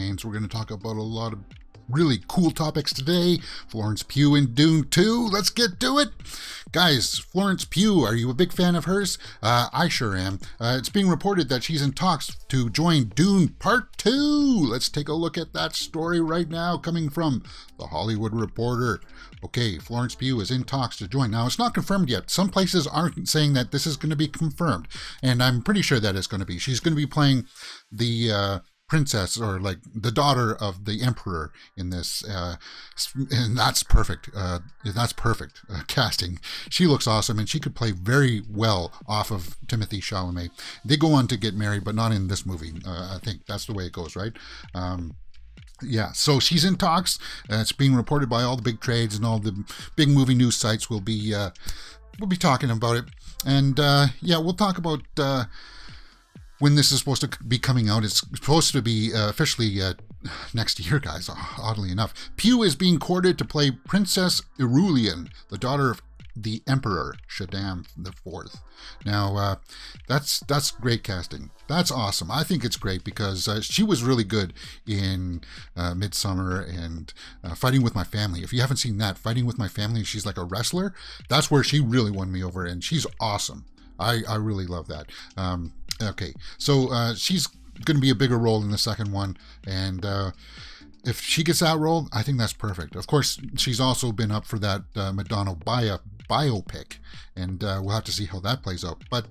domains. We're going to talk about a lot of really cool topics today. Florence Pugh in Dune 2. Let's get to it. Guys, Florence Pugh, are you a big fan of hers? I sure am. It's being reported that she's in talks to join Dune Part 2. Let's take a look at that story right now, coming from The Hollywood Reporter. Okay, Florence Pugh is in talks to join. Now, it's not confirmed yet. Some places aren't saying that this is going to be confirmed, and I'm pretty sure that it's going to be. She's going to be playing the princess, or like the daughter of the emperor in this, and that's perfect. That's perfect casting. She looks awesome, and she could play very well off of Timothée Chalamet. They go on to get married, but not in this movie. I think that's the way it goes, right? Yeah, so she's in talks. It's being reported by all the big trades, and all the big movie news sites will be talking about it. And yeah, we'll talk about when this is supposed to be coming out. It's supposed to be officially next year, guys, oddly enough. Pugh is being courted to play Princess Irulan, the daughter of the Emperor Shaddam IV. Now, that's great casting. That's awesome. I think it's great because she was really good in Midsummer and Fighting with My Family. If you haven't seen that, Fighting with My Family, she's like a wrestler. That's where she really won me over, and she's awesome. I really love that. Okay, so she's going to be a bigger role in the second one, and if she gets that role, I think that's perfect. Of course, she's also been up for that Madonna biopic, and we'll have to see how that plays out. But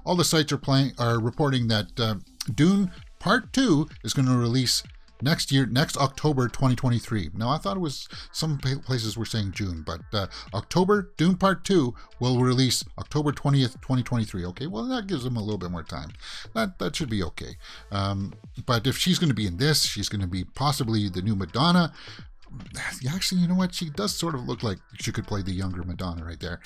all the sites are reporting that Dune Part 2 is going to release next October 2023. Now, I thought it was, some places were saying June, but October, Dune Part 2 will release October 20th, 2023. Okay, well, that gives them a little bit more time. That should be okay. But if she's going to be in this, she's going to be possibly the new Madonna. Actually, you know what? She does sort of look like she could play the younger Madonna right there.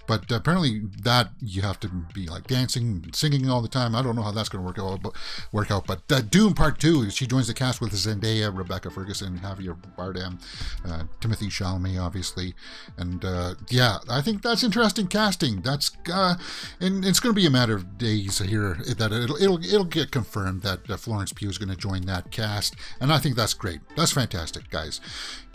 But apparently that you have to be like dancing, singing all the time. I don't know how that's going to work out. But Dune Part 2, she joins the cast with Zendaya, Rebecca Ferguson, Javier Bardem, Timothée Chalamet, obviously. And yeah, I think that's interesting casting. That's and it's going to be a matter of days here that it'll get confirmed that Florence Pugh is going to join that cast. And I think that's great. That's fantastic, guys.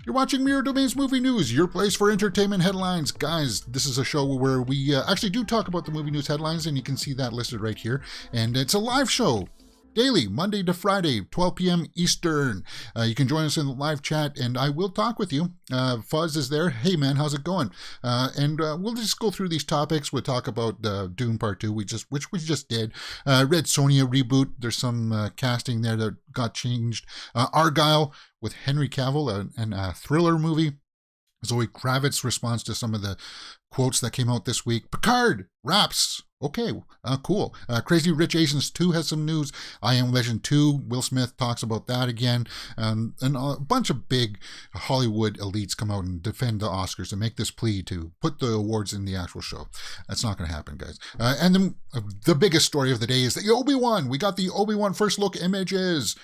You're watching Mirror Domains Movie News, your place for entertainment headlines. Guys, this is a show where we actually do talk about the movie news headlines, and you can see that listed right here. And it's a live show, daily, Monday to Friday, 12 p.m. Eastern. You can join us in the live chat, and I will talk with you. Fuzz is there. Hey, man, how's it going? And we'll just go through these topics. We'll talk about Dune Part 2, which we just did. Red Sonya Reboot. There's some casting there that got changed. Argylle with Henry Cavill, and a thriller movie. Zoe Kravitz responds to some of the quotes that came out this week. Picard Wraps. Okay, cool. Crazy Rich Asians 2 has some news. I Am Legend 2, Will Smith talks about that again. And a bunch of big Hollywood elites come out and defend the Oscars and make this plea to put the awards in the actual show. That's not going to happen, guys. And then the biggest story of the day is the Obi-Wan. We got the Obi-Wan first look images.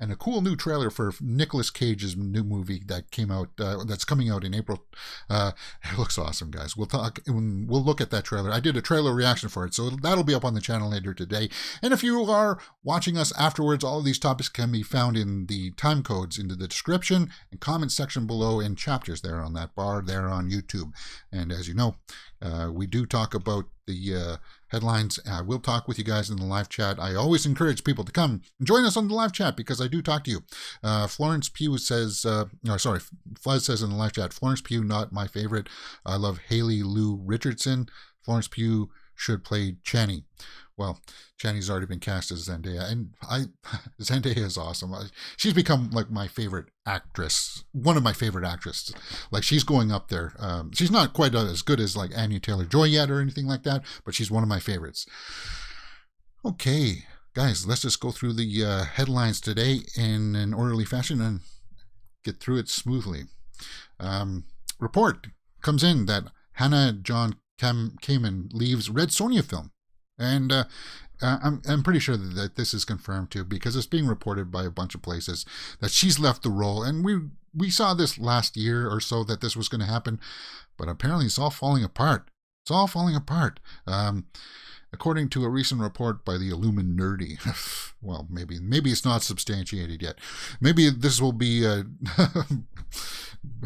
And a cool new trailer for Nic Cage's new movie that came out, that's coming out in April. It looks awesome, guys. We'll look at that trailer. I did a trailer reaction for it, so that'll be up on the channel later today. And if you are watching us afterwards, all of these topics can be found in the time codes into the description and comment section below, and chapters there on that bar there on YouTube. And as you know, we do talk about the headlines. We'll talk with you guys in the live chat. I always encourage people to come and join us on the live chat because I do talk to you. Florence Pugh says, Fuzz says in the live chat, Florence Pugh, not my favorite. I love Haley Lou Richardson. Florence Pugh should play Chani. Well, Chani's already been cast as Zendaya, and Zendaya is awesome. She's become like my favorite actress, one of my favorite actresses. Like, she's going up there. She's not quite as good as like Anya Taylor-Joy yet or anything like that, but she's one of my favorites. Okay, guys, let's just go through the headlines today in an orderly fashion and get through it smoothly. Report comes in that Hannah John Kamen leaves Red Sonja film. And I'm pretty sure that this is confirmed too, because it's being reported by a bunch of places that she's left the role. And we saw this last year or so that this was going to happen, but apparently it's all falling apart. It's all falling apart. according to a recent report by the Illuminati. Well, maybe it's not substantiated yet. Maybe this will be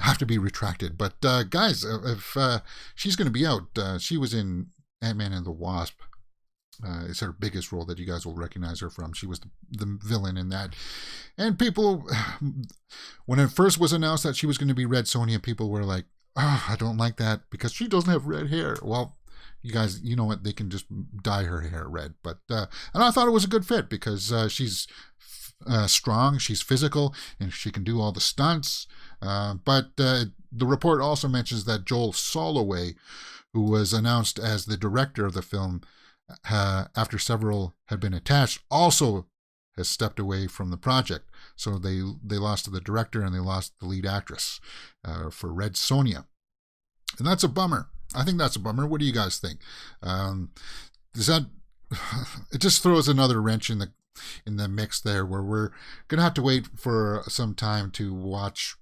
have to be retracted. But guys, if she's going to be out, she was in Ant-Man and the Wasp. It's her biggest role that you guys will recognize her from. She was the villain in that. And people, when it first was announced that she was going to be Red Sonja, people were like, oh, I don't like that because she doesn't have red hair. Well, you guys, you know what? They can just dye her hair red. But and I thought it was a good fit because she's strong, she's physical, and she can do all the stunts. But the report also mentions that Joel Soloway, who was announced as the director of the film, after several had been attached, also has stepped away from the project. So they lost to the director and they lost the lead actress for Red Sonja. And that's a bummer. I think that's a bummer. What do you guys think? Does that it just throws another wrench in the mix there, where we're gonna have to wait for some time to watch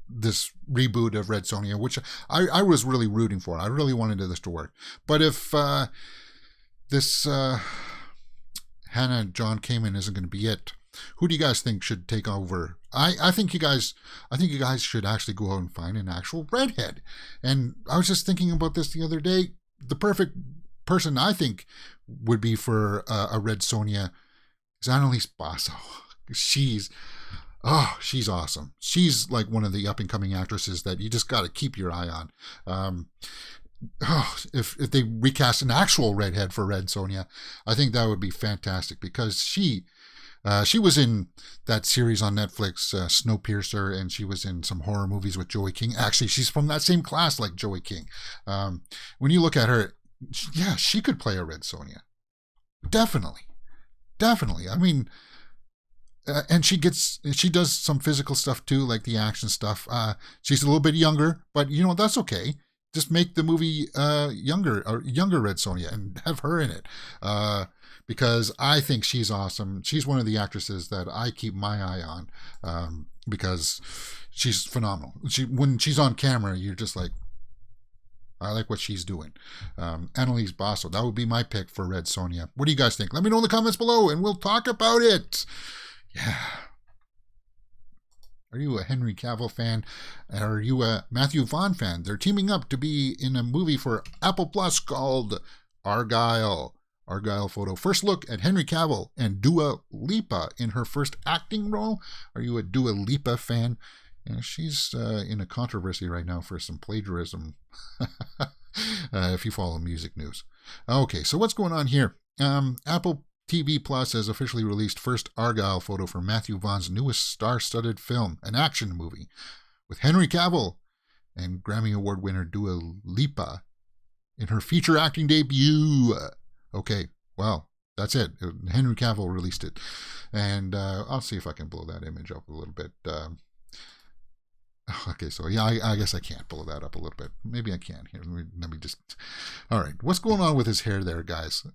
this reboot of Red Sonja, which I was really rooting for. I really wanted this to work. But if this Hannah John Kamen isn't going to be it, who do you guys think should take over? I think you guys should actually go out and find an actual redhead. And I was just thinking about this the other day. The perfect person I think would be for a Red Sonja is Annalise Basso. She's awesome. She's like one of the up and coming actresses that you just got to keep your eye on. If they recast an actual redhead for Red Sonja, I think that would be fantastic, because she was in that series on Netflix, Snowpiercer, and she was in some horror movies with Joey King. Actually, she's from that same class like Joey King. When you look at her, yeah, she could play a Red Sonja. Definitely. I mean, and she does some physical stuff too, like the action stuff. She's a little bit younger, but you know, that's okay. Just make the movie younger Red Sonja and have her in it, because I think she's awesome. She's one of the actresses that I keep my eye on, because she's phenomenal. When she's on camera, you're just like, I like what she's doing. Annalise Basso, that would be my pick for Red Sonja. What do you guys think? Let me know in the comments below, and we'll talk about it. Yeah. Are you a Henry Cavill fan? Are you a Matthew Vaughn fan? They're teaming up to be in a movie for Apple Plus called Argylle. Argylle photo. First look at Henry Cavill and Dua Lipa in her first acting role. Are you a Dua Lipa fan? Yeah, she's in a controversy right now for some plagiarism, if you follow music news. Okay, so what's going on here? Apple TV Plus has officially released first Argylle photo for Matthew Vaughn's newest star-studded film, an action movie, with Henry Cavill and Grammy Award winner Dua Lipa in her feature acting debut. Okay, well, that's it. Henry Cavill released it. And I'll see if I can blow that image up a little bit. Okay, so yeah, I guess I can't blow that up a little bit. Maybe I can. Here, let me just... All right, what's going on with his hair there, guys?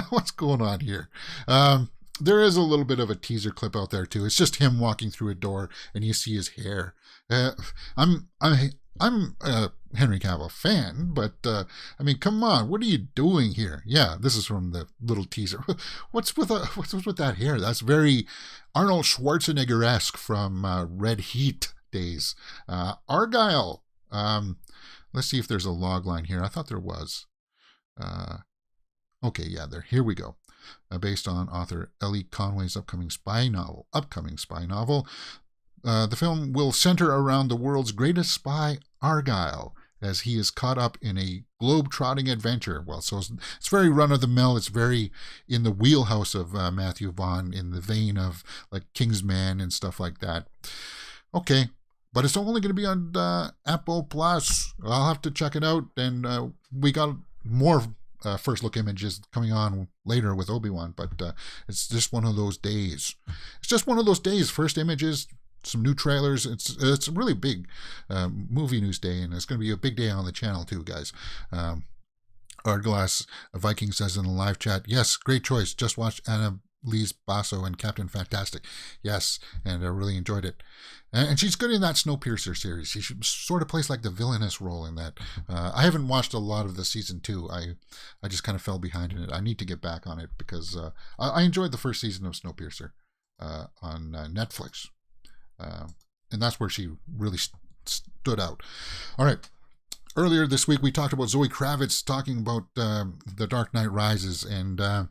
What's going on here? There is a little bit of a teaser clip out there, too. It's just him walking through a door, and you see his hair. I'm a Henry Cavill fan, but, I mean, come on, what are you doing here? Yeah, this is from the little teaser. What's with that hair? That's very Arnold Schwarzenegger-esque from Red Heat days. Argylle. Let's see if there's a log line here. I thought there was. Okay, yeah, here we go. Based on author Ellie Conway's upcoming spy novel. The film will center around the world's greatest spy, Argylle, as he is caught up in a globe-trotting adventure. Well, so it's very run-of-the-mill. It's very in the wheelhouse of Matthew Vaughn, in the vein of like Kingsman and stuff like that. Okay, but it's only going to be on Apple Plus. I'll have to check it out. And we got more first look images coming on later with Obi-Wan, but it's just one of those days. It's just one of those days. First images, some new trailers. It's a really big movie news day, and it's going to be a big day on the channel too, guys. Ardglass Viking says in the live chat, yes, great choice. Just watched Lise Basso in Captain Fantastic. Yes, and I really enjoyed it. And she's good in that Snowpiercer series. She sort of plays like the villainous role in that. I haven't watched a lot of the season 2. I just kind of fell behind in it. I need to get back on it because I enjoyed the first season of Snowpiercer on Netflix. And that's where she really stood out. All right. Earlier this week, we talked about Zoe Kravitz talking about The Dark Knight Rises, and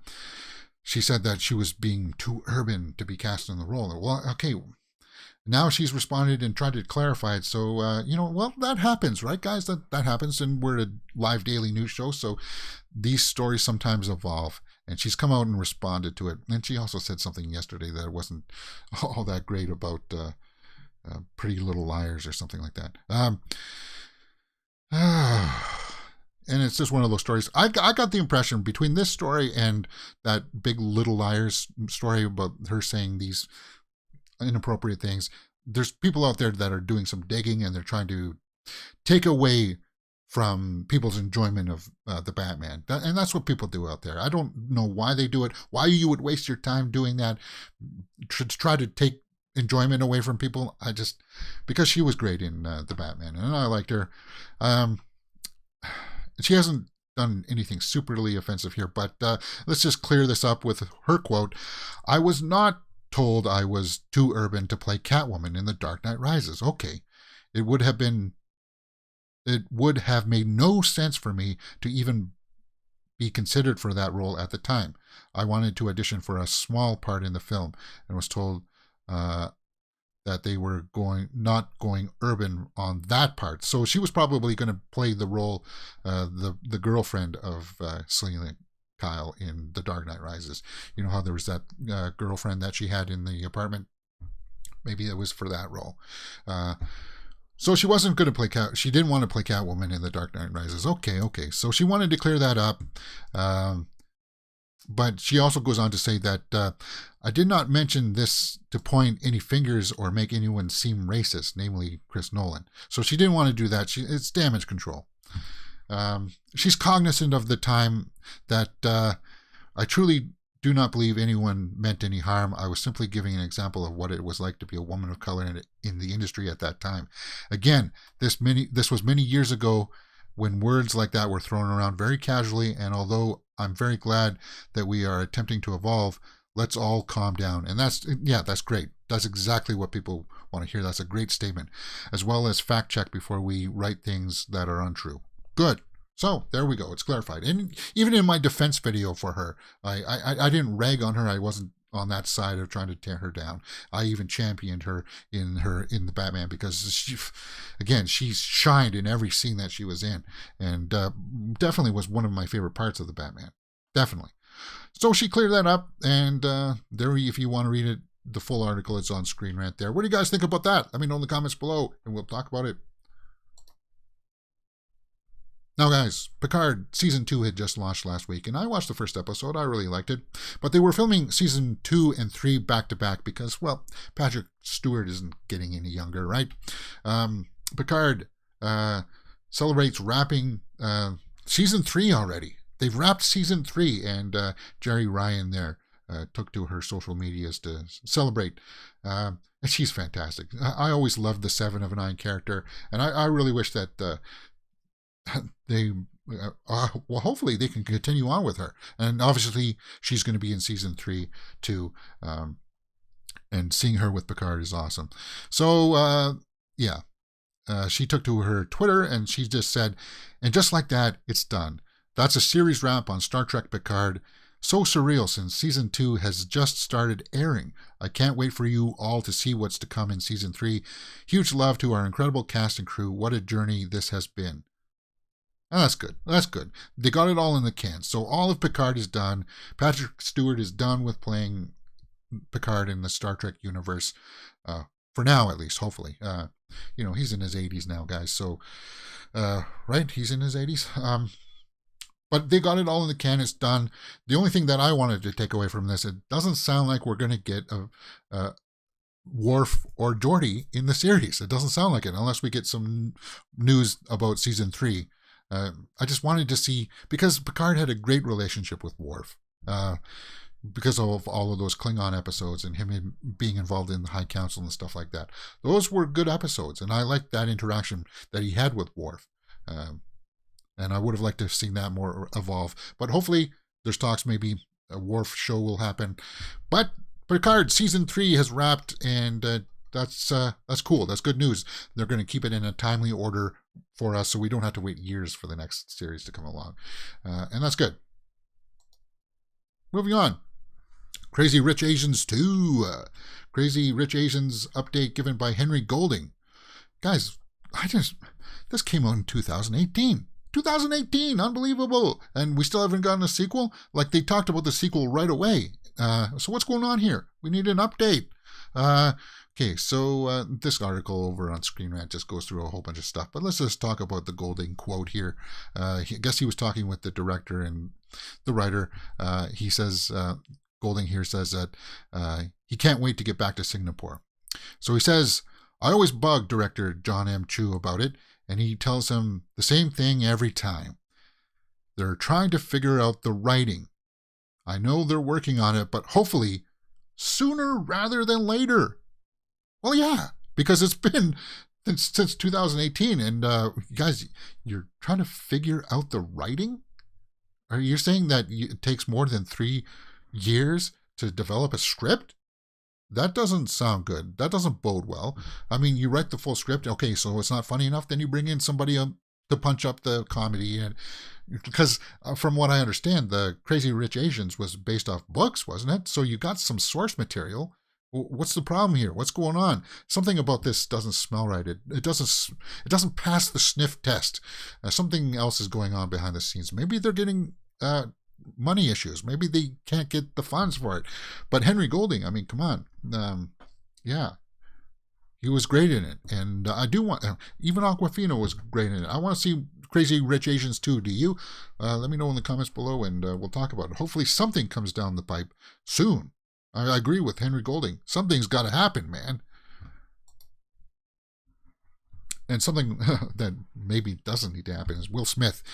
she said that she was being too urban to be cast in the role. Well, okay, now she's responded and tried to clarify it. So, well, that happens, right, guys? That happens, and we're a live daily news show, so these stories sometimes evolve. And she's come out and responded to it. And she also said something yesterday that wasn't all that great about Pretty Little Liars or something like that. And it's just one of those stories. I got the impression between this story and that Big Little Liars story about her saying these inappropriate things, there's people out there that are doing some digging and they're trying to take away from people's enjoyment of the Batman. And that's what people do out there. I don't know why they do it, why you would waste your time doing that, to try to take enjoyment away from people. Because she was great in the Batman, and I liked her. She hasn't done anything superly offensive here, but let's just clear this up with her quote. "I was not told I was too urban to play Catwoman in The Dark Knight Rises. Okay, it would have made no sense for me to even be considered for that role at the time. I wanted to audition for a small part in the film and was told that they were not going urban on that part." So she was probably going to play the role, the girlfriend of Selina Kyle in The Dark Knight Rises. You know how there was that girlfriend that she had in the apartment? Maybe it was for that role. So she wasn't going to play she didn't want to play Catwoman in The Dark Knight Rises. Okay. So she wanted to clear that up. But she also goes on to say that I did not mention this to point any fingers or make anyone seem racist, namely Chris Nolan. So she didn't want to do that. It's damage control. She's cognizant of the time that I truly do not believe anyone meant any harm. I was simply giving an example of what it was like to be a woman of color in the industry at that time. Again, this was many years ago when words like that were thrown around very casually, and although I'm very glad that we are attempting to evolve, let's all calm down. And that's great. That's exactly what people want to hear. That's a great statement, as well as fact check before we write things that are untrue. Good. So there we go. It's clarified. And even in my defense video for her, I didn't rag on her. I wasn't on that side of trying to tear her down. I even championed her in the Batman because she shined in every scene that she was in, and definitely was one of my favorite parts of the Batman. Definitely. So she cleared that up, and there, if you want to read it, the full article is on Screen Rant there. What do you guys think about that? Let me know in the comments below, and we'll talk about it. Now, guys, Picard Season 2 had just launched last week, and I watched the first episode. I really liked it. But they were filming Season 2 and 3 back-to-back because, well, Patrick Stewart isn't getting any younger, right? Picard celebrates wrapping Season 3 already. They've wrapped Season 3, and Jerry Ryan there took to her social medias to celebrate. And she's fantastic. I always loved the 7 of 9 character, and I really wish that they well, hopefully they can continue on with her, and obviously she's going to be in Season 3 too, and seeing her with Picard is awesome. So she took to her Twitter and she just said, "And just like that, it's done. That's a series wrap on Star Trek Picard. So surreal since Season 2 has just started airing. I can't wait for you all to see what's to come in Season 3. Huge love to our incredible cast and crew. What a journey this has been." Oh, that's good. That's good. They got it all in the can. So all of Picard is done. Patrick Stewart is done with playing Picard in the Star Trek universe. For now, at least, hopefully. He's in his 80s now, guys. So, right? He's in his 80s. But they got it all in the can. It's done. The only thing that I wanted to take away from this, it doesn't sound like we're going to get a Worf or Geordi in the series. It doesn't sound like it, unless we get some news about Season 3. I just wanted to see, because Picard had a great relationship with Worf. because of all of those Klingon episodes and him being involved in the High Council and stuff like that. Those were good episodes, and I liked that interaction that he had with Worf. And I would have liked to have seen that more evolve. But hopefully there's talks, maybe a Worf show will happen. But Picard Season 3 has wrapped, and that's cool. That's good news. They're going to keep it in a timely order for us, so we don't have to wait years for the next series to come along. And that's good. Moving on. Crazy Rich Asians 2. Crazy Rich Asians update given by Henry Golding. Guys, this came out in 2018. 2018, unbelievable. And we still haven't gotten a sequel? Like, they talked about the sequel right away. So what's going on here? We need an update. Okay, so this article over on Screen Rant just goes through a whole bunch of stuff, but let's just talk about the Golding quote here. I guess he was talking with the director and the writer. He says, Golding here says that he can't wait to get back to Singapore. So he says, I always bug director John M. Chu about it, and he tells him the same thing every time. They're trying to figure out the writing. I know they're working on it, but hopefully sooner rather than later. Well, yeah, because it's been since 2018, and guys, you're trying to figure out the writing? Are you saying that it takes more than 3 years to develop a script? That doesn't sound good. That doesn't bode well. I mean, you write the full script. Okay, so it's not funny enough. Then you bring in somebody to punch up the comedy. And because from what I understand, the Crazy Rich Asians was based off books, wasn't it? So you got some source material. What's the problem here? What's going on? Something about this doesn't smell right. It doesn't pass the sniff test. Something else is going on behind the scenes. Maybe they're getting money issues. Maybe they can't get the funds for it. But Henry Golding, I mean, come on. Yeah. He was great in it. And I do want, even Aquafina was great in it. I want to see Crazy Rich Asians 2. Do you? Let me know in the comments below, and we'll talk about it. Hopefully something comes down the pipe soon. I agree with Henry Golding. Something's got to happen, man. And something that maybe doesn't need to happen is Will Smith.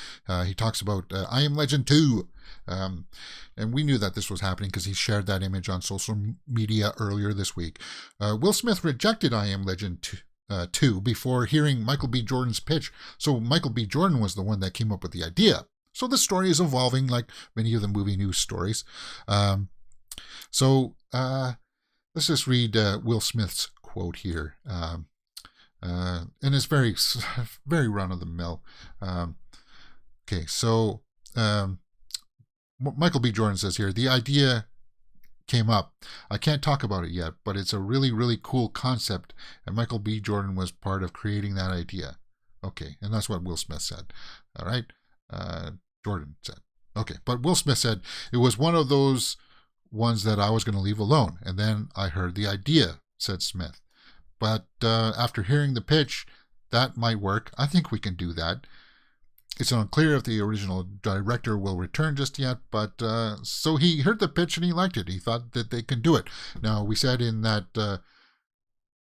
He talks about I Am Legend 2. And we knew that this was happening because he shared that image on social media earlier this week. Will Smith rejected I Am Legend 2 before hearing Michael B. Jordan's pitch. So Michael B. Jordan was the one that came up with the idea. So the story is evolving like many of the movie news stories. So let's just read Will Smith's quote here. And it's very, very run-of-the-mill. Okay, so Michael B. Jordan says here, the idea came up. I can't talk about it yet, but it's a really, really cool concept, and Michael B. Jordan was part of creating that idea. Okay, and that's what Will Smith said. All right, Jordan said. Okay, but Will Smith said, it was one of those ones that I was going to leave alone, and then I heard the idea, said Smith. But after hearing the pitch, that might work. I think we can do that. It's unclear if the original director will return just yet, but so he heard the pitch and he liked it. He thought that they can do it. Now, we said in that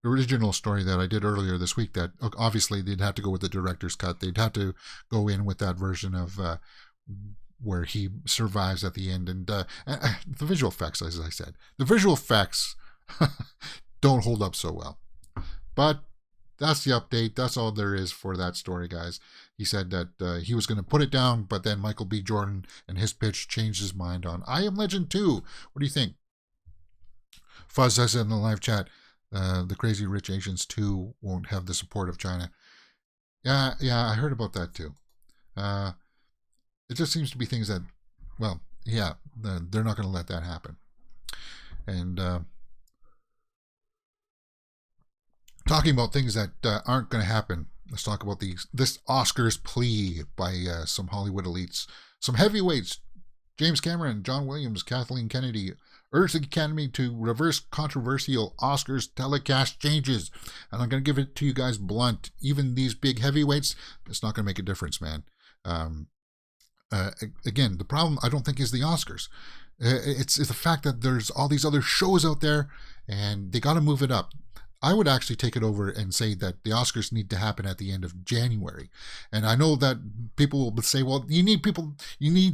original story that I did earlier this week that obviously they'd have to go with the director's cut. They'd have to go in with that version of where he survives at the end. And the visual effects, as I said, the visual effects don't hold up so well. But that's the update. That's all there is for that story, guys. He said that he was going to put it down, but then Michael B. Jordan and his pitch changed his mind on I Am Legend 2. What do you think? Fuzz says in the live chat, the Crazy Rich Asians 2 won't have the support of China. Yeah, I heard about that too. It just seems to be things that, well, yeah, they're not going to let that happen. And talking about things that aren't going to happen, let's talk about this Oscars Plea by some Hollywood elites. Some heavyweights, James Cameron, John Williams, Kathleen Kennedy, urge the Academy to reverse controversial Oscars telecast changes. And I'm going to give it to you guys blunt. Even these big heavyweights, it's not going to make a difference, man. Again, the problem, I don't think, is the Oscars. It's the fact that there's all these other shows out there, and they got to move it up. I would actually take it over and say that the Oscars need to happen at the end of January. And I know that people will say, well, you need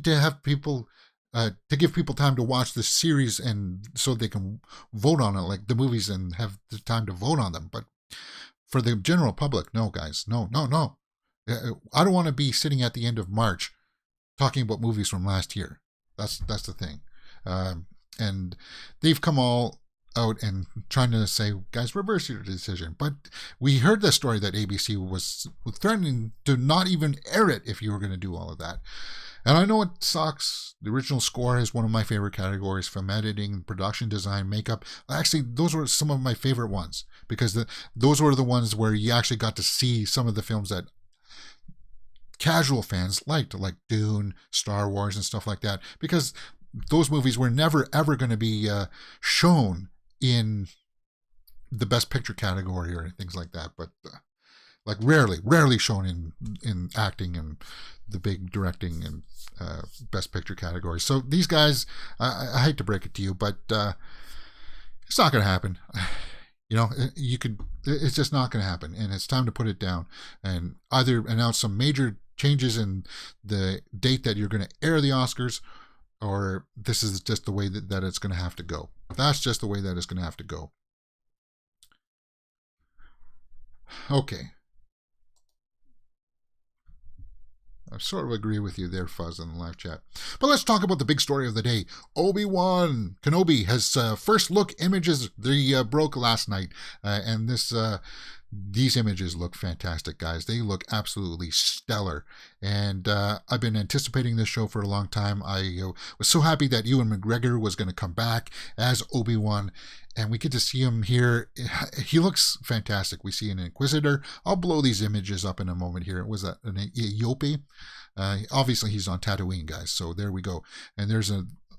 to have people to give people time to watch this series and so they can vote on it like the movies and have the time to vote on them. But for the general public, no, guys, no. I don't want to be sitting at the end of March talking about movies from last year. That's the thing. And they've come all out and trying to say, guys, reverse your decision. But we heard the story that ABC was threatening to not even air it if you were going to do all of that. And I know it sucks. The original score is one of my favorite categories, from editing, production design, makeup. Actually, those were some of my favorite ones, because those were the ones where you actually got to see some of the films that casual fans liked, like Dune, Star Wars, and stuff like that, because those movies were never ever going to be shown in the best picture category or things like that, but like rarely shown in acting and the big directing and best picture categories. So these guys, I hate to break it to you, but it's not going to happen. You know, it's just not going to happen, and it's time to put it down and either announce some major changes in the date that you're going to air the Oscars, or this is just the way that it's going to have to go. That's just the way that it's going to have to go. Okay. I sort of agree with you there, Fuzz, in the live chat. But let's talk about the big story of the day. Obi-Wan Kenobi has first look images. They broke last night. And these images look fantastic, guys. They look absolutely stellar. And I've been anticipating this show for a long time. I was so happy that Ewan McGregor was going to come back as Obi-Wan. And we get to see him here. He looks fantastic. We see an Inquisitor. I'll blow these images up in a moment here. Was that an Eyope? Obviously, he's on Tatooine, guys. So there we go. And there's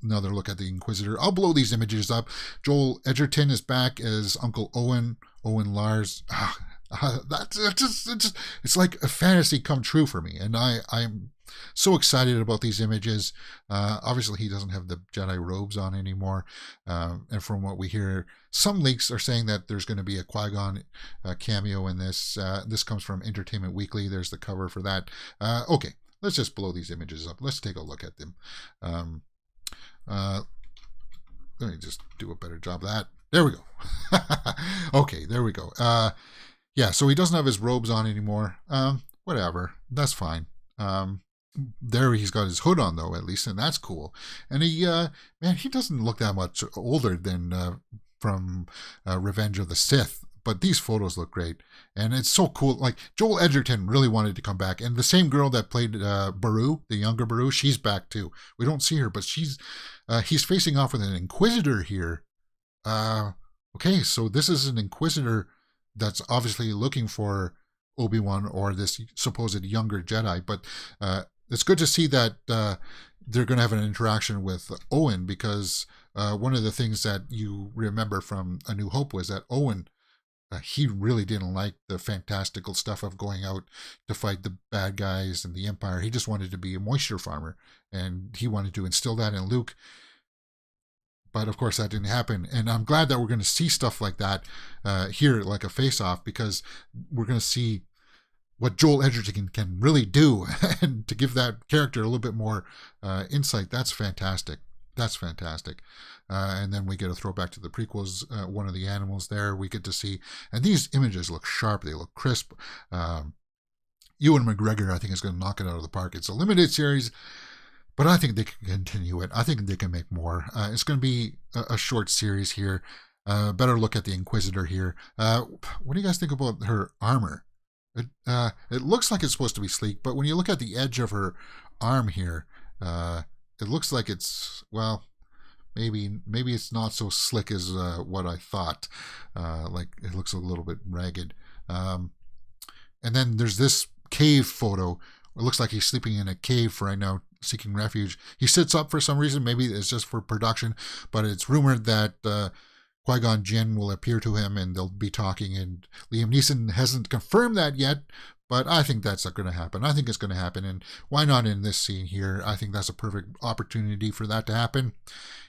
another look at the Inquisitor. I'll blow these images up. Joel Edgerton is back as Uncle Owen Lars. It's like a fantasy come true for me. And I'm so excited about these images. Obviously, he doesn't have the Jedi robes on anymore. And from what we hear, some leaks are saying that there's going to be a Qui-Gon cameo in this. This comes from Entertainment Weekly. There's the cover for that. Okay, let's just blow these images up. Let's take a look at them. Let me just do a better job of that. There we go. Okay, there we go. Yeah, so he doesn't have his robes on anymore. Whatever. That's fine. There he's got his hood on, though, at least, and that's cool. And he doesn't look that much older than from Revenge of the Sith, but these photos look great. And it's so cool. Like, Joel Edgerton really wanted to come back, and the same girl that played Beru, the younger Beru, she's back too. We don't see her, but he's facing off with an Inquisitor here. Okay, so this is an Inquisitor that's obviously looking for Obi-Wan or this supposed younger Jedi, but it's good to see that they're going to have an interaction with Owen, because one of the things that you remember from A New Hope was that Owen, he really didn't like the fantastical stuff of going out to fight the bad guys and the Empire. He just wanted to be a moisture farmer, and he wanted to instill that in Luke. But of course that didn't happen, and I'm glad that we're going to see stuff like that here, like a face-off, because we're going to see what Joel Edgerton can really do, and to give that character a little bit more insight. That's fantastic. That's fantastic. And then we get a throwback to the prequels. One of the animals there we get to see, and these images look sharp. They look crisp. Ewan McGregor, I think, is going to knock it out of the park. It's a limited series, but I think they can continue it. I think they can make more. It's going to be a short series here. Better look at the Inquisitor here. What do you guys think about her armor? It looks like it's supposed to be sleek, but when you look at the edge of her arm here, it looks like it's, well, maybe it's not so slick as what I thought. Like, it looks a little bit ragged. And then there's this cave photo. It looks like he's sleeping in a cave right now, seeking refuge. He sits up for some reason. Maybe it's just for production, but it's rumored that Qui-Gon Jinn will appear to him and they'll be talking, and Liam Neeson hasn't confirmed that yet, but I think that's not going to happen. I think it's going to happen, and why not in this scene here? I think that's a perfect opportunity for that to happen.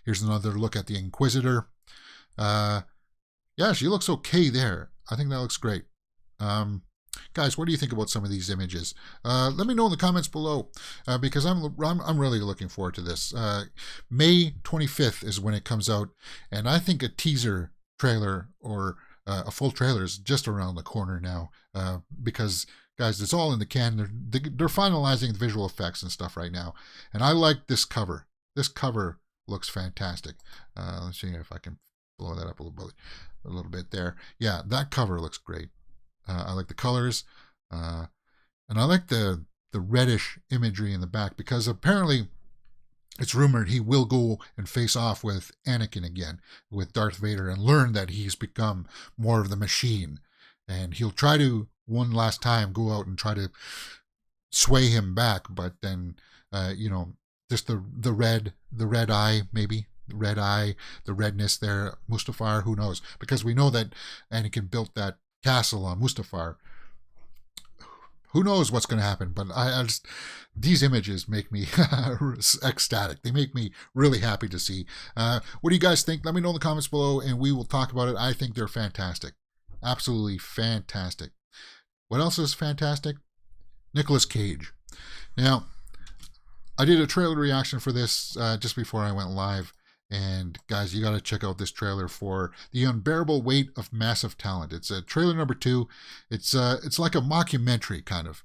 Here's another look at the Inquisitor. Yeah, she looks okay there. I think that looks great. Guys, what do you think about some of these images? Let me know in the comments below, because I'm really looking forward to this. May 25th is when it comes out, and I think a teaser trailer or a full trailer is just around the corner now, because guys, it's all in the can. They're finalizing the visual effects and stuff right now, and I like this cover. This cover looks fantastic. Let's see if I can blow that up a little bit there. Yeah, that cover looks great. I like the colors, and I like the reddish imagery in the back, because apparently it's rumored he will go and face off with Anakin again, with Darth Vader, and learn that he's become more of the machine, and he'll try to one last time go out and try to sway him back, but then just the red eye, maybe the red eye, the redness there, Mustafar, who knows, because we know that Anakin built that castle on Mustafar. Who knows what's going to happen, but I just, these images make me ecstatic. They make me really happy to see. What do you guys think? Let me know in the comments below, and we will talk about it. I think they're fantastic. Absolutely fantastic. What else is fantastic? Nicolas Cage. Now, I did a trailer reaction for this just before I went live. And guys, you got to check out this trailer for The Unbearable Weight of Massive Talent. It's trailer number 2. It's like a mockumentary kind of.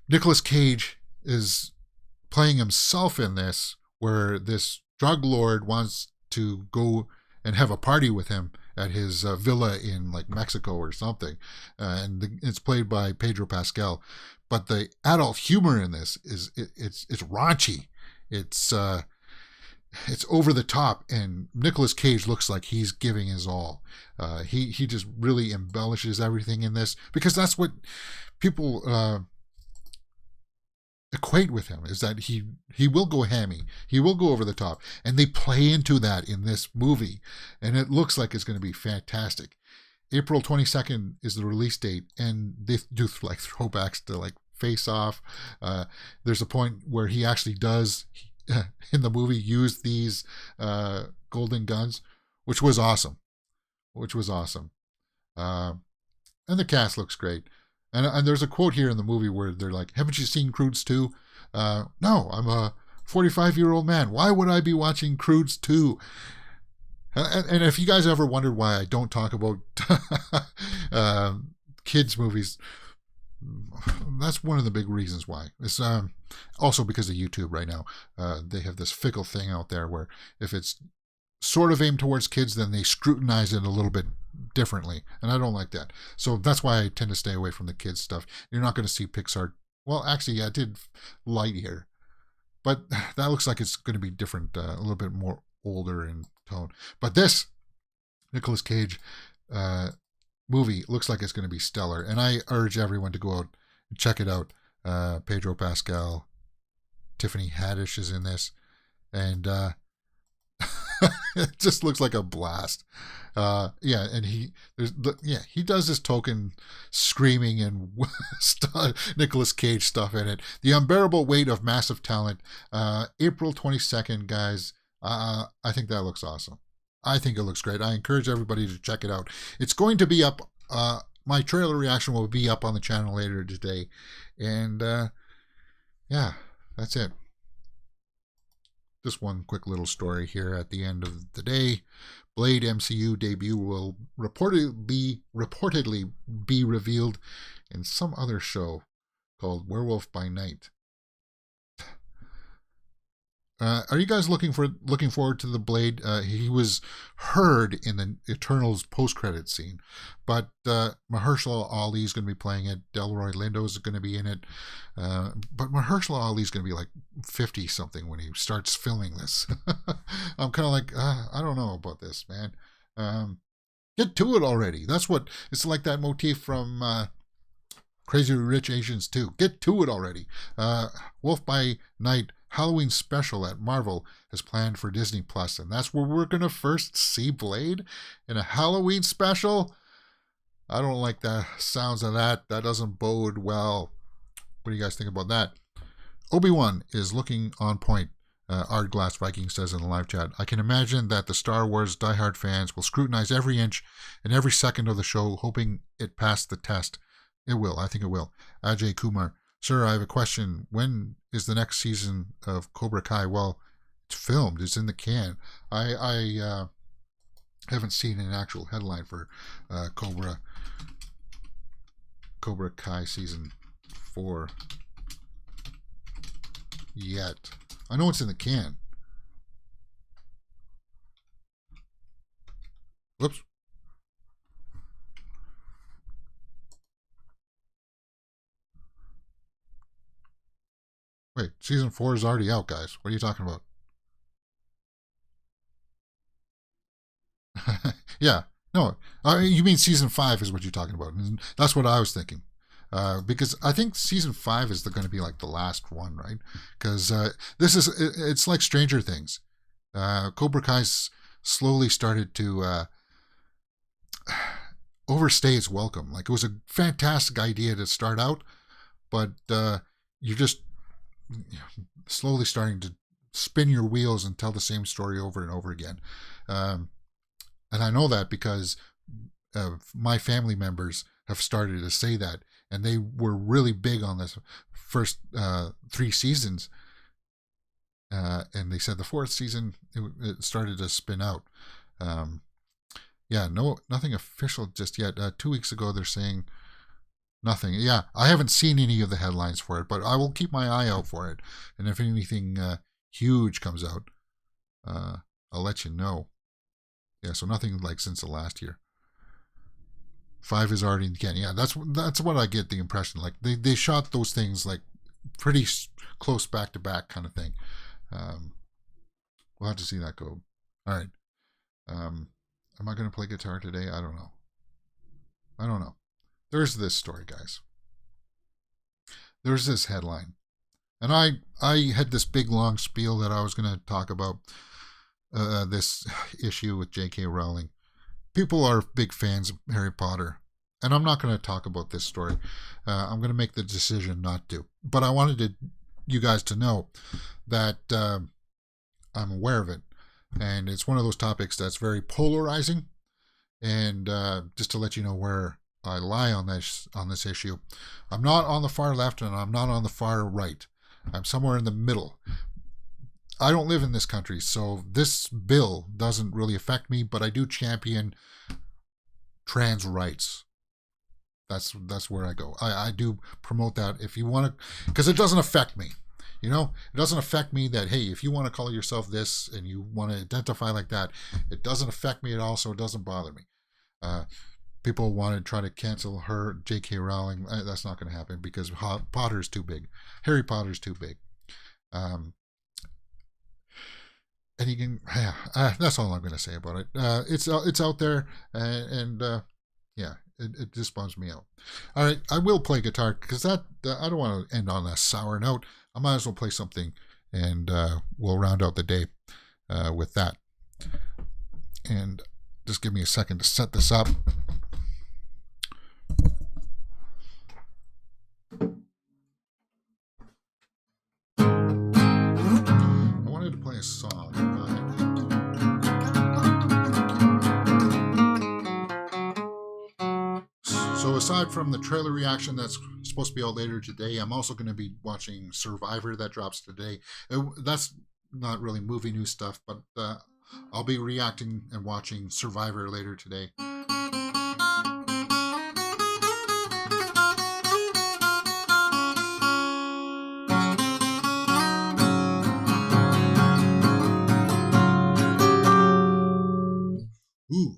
Nicolas Cage is playing himself in this, where this drug lord wants to go and have a party with him at his villa in like Mexico or something, and it's played by Pedro Pascal. But the adult humor in this is it's raunchy. It's over the top, and Nicolas Cage looks like he's giving his all. He just really embellishes everything in this, because that's what people equate with him, is that he will go hammy, he will go over the top, and they play into that in this movie, and it looks like it's going to be fantastic. April 22nd is the release date, and they do like throwbacks to like Face Off. There's a point where he actually does in the movie use these golden guns, which was awesome. And the cast looks great. And there's a quote here in the movie where they're like, "Haven't you seen Croods 2? No, I'm a 45-year-old man. Why would I be watching Croods 2? And if you guys ever wondered why I don't talk about kids movies, that's one of the big reasons why. It's also because of YouTube right now. They have this fickle thing out there where if it's sort of aimed towards kids, then they scrutinize it a little bit differently, and I don't like that. So that's why I tend to stay away from the kids stuff. You're not going to see Pixar. Well, actually, I did Lightyear, but that looks like it's going to be different, a little bit more older in tone. But this Nicolas Cage movie looks like it's going to be stellar, and I urge everyone to go out and check it out. Pedro Pascal, Tiffany Haddish is in this, and it just looks like a blast. And he does this token screaming and Nicolas Cage stuff in it. The Unbearable Weight of Massive Talent, April 22nd, guys. I think that looks awesome. I think it looks great. I encourage everybody to check it out. It's going to be up. My trailer reaction will be up on the channel later today. And yeah, that's it. Just one quick little story here at the end of the day. Blade MCU debut will reportedly be revealed in some other show called Werewolf by Night. Are you guys looking forward to the Blade? He was heard in the Eternals post-credit scene, but Mahershala Ali is going to be playing it. Delroy Lindo is going to be in it, but Mahershala Ali is going to be like 50 something when he starts filming this. I'm kind of like, I don't know about this, man. Get to it already. That's what it's like. That motif from Crazy Rich Asians 2. Get to it already. Wolf by Night Halloween special at Marvel is planned for Disney Plus, and that's where we're gonna first see Blade in a Halloween special. I don't like the sounds of that. That doesn't bode well. What do you guys think about that? Obi-Wan is looking on point. Argylle Viking says in the live chat, I can imagine that the Star Wars diehard fans will scrutinize every inch and every second of the show, hoping it passed the test. It will. I think it will. Ajay Kumar. Sir, I have a question. When is the next season of Cobra Kai? Well, it's filmed. It's in the can. I haven't seen an actual headline for Cobra Kai season 4 yet. I know it's in the can. Whoops. Wait, season 4 is already out, guys. What are you talking about? Yeah, no, you mean season 5 is what you're talking about. And that's what I was thinking. Because I think season 5 is going to be like the last one, right? Because it's like Stranger Things. Cobra Kai's slowly started to overstay its welcome. Like, it was a fantastic idea to start out, but you're just slowly starting to spin your wheels and tell the same story over and over again. And I know that because my family members have started to say that, and they were really big on this first 3 seasons. And they said the 4th season it started to spin out. Yeah, nothing official just yet. 2 weeks ago they're saying nothing. Yeah, I haven't seen any of the headlines for it, but I will keep my eye out for it. And if anything huge comes out, I'll let you know. Yeah, so nothing like since the last year. 5 is already in the can. Yeah, that's what I get the impression. Like they shot those things like pretty close back to back kind of thing. We'll have to see that go. All right. Am I going to play guitar today? I don't know. There's this story, guys. There's this headline. And I had this big long spiel that I was going to talk about this issue with J.K. Rowling. People are big fans of Harry Potter. And I'm not going to talk about this story. I'm going to make the decision not to. But I wanted you guys to know that I'm aware of it. And it's one of those topics that's very polarizing. And just to let you know where I lie on this issue, I'm not on the far left and I'm not on the far right. I'm somewhere in the middle. I don't live in this country, so this bill doesn't really affect me, but I do champion trans rights. That's where I go. I do promote that if you want to, because it doesn't affect me. You know, it doesn't affect me that, hey, if you want to call yourself this and you want to identify like that, it doesn't affect me at all, so it doesn't bother me. People want to try to cancel her, J.K. Rowling. That's not going to happen because Potter's too big. Harry Potter's too big. And you can, that's all I'm going to say about it. It's out there, and yeah, it just bums me out. All right, I will play guitar because I don't want to end on a sour note. I might as well play something, and we'll round out the day with that. And just give me a second to set this up. I wanted to play a song. So aside from the trailer reaction that's supposed to be out later today, I'm also going to be watching Survivor that drops today. That's not really movie news stuff, but I'll be reacting and watching Survivor later today. Ooh.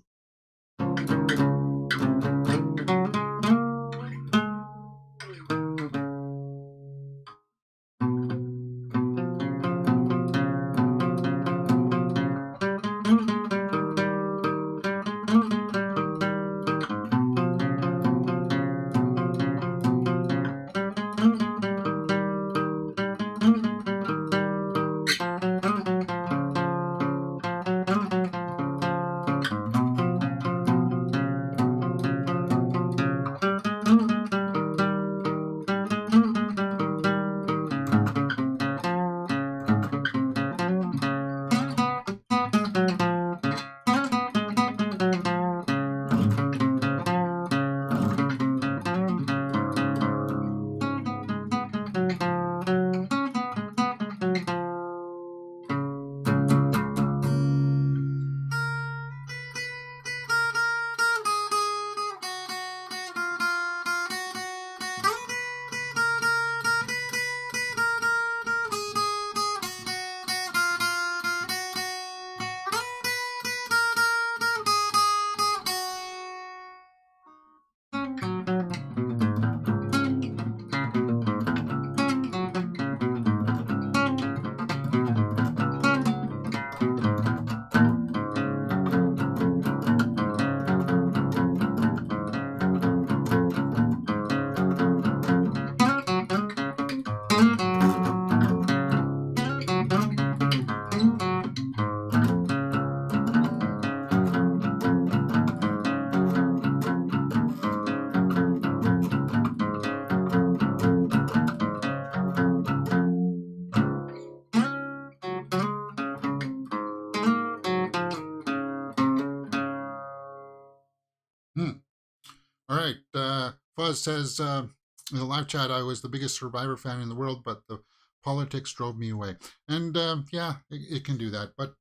right. Fuzz says in the live chat, I was the biggest Survivor fan in the world, but the politics drove me away. And yeah, it can do that. But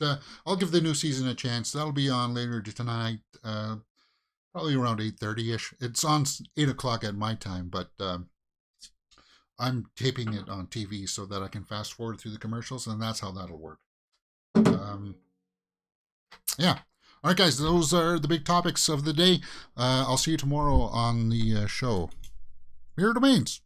I'll give the new season a chance. That'll be on later tonight, probably around 8:30ish. It's on 8 o'clock at my time, but I'm taping it on TV so that I can fast forward through the commercials, and that's how that'll work. Yeah. All right, guys, those are the big topics of the day. I'll see you tomorrow on the show. Mirror Domains.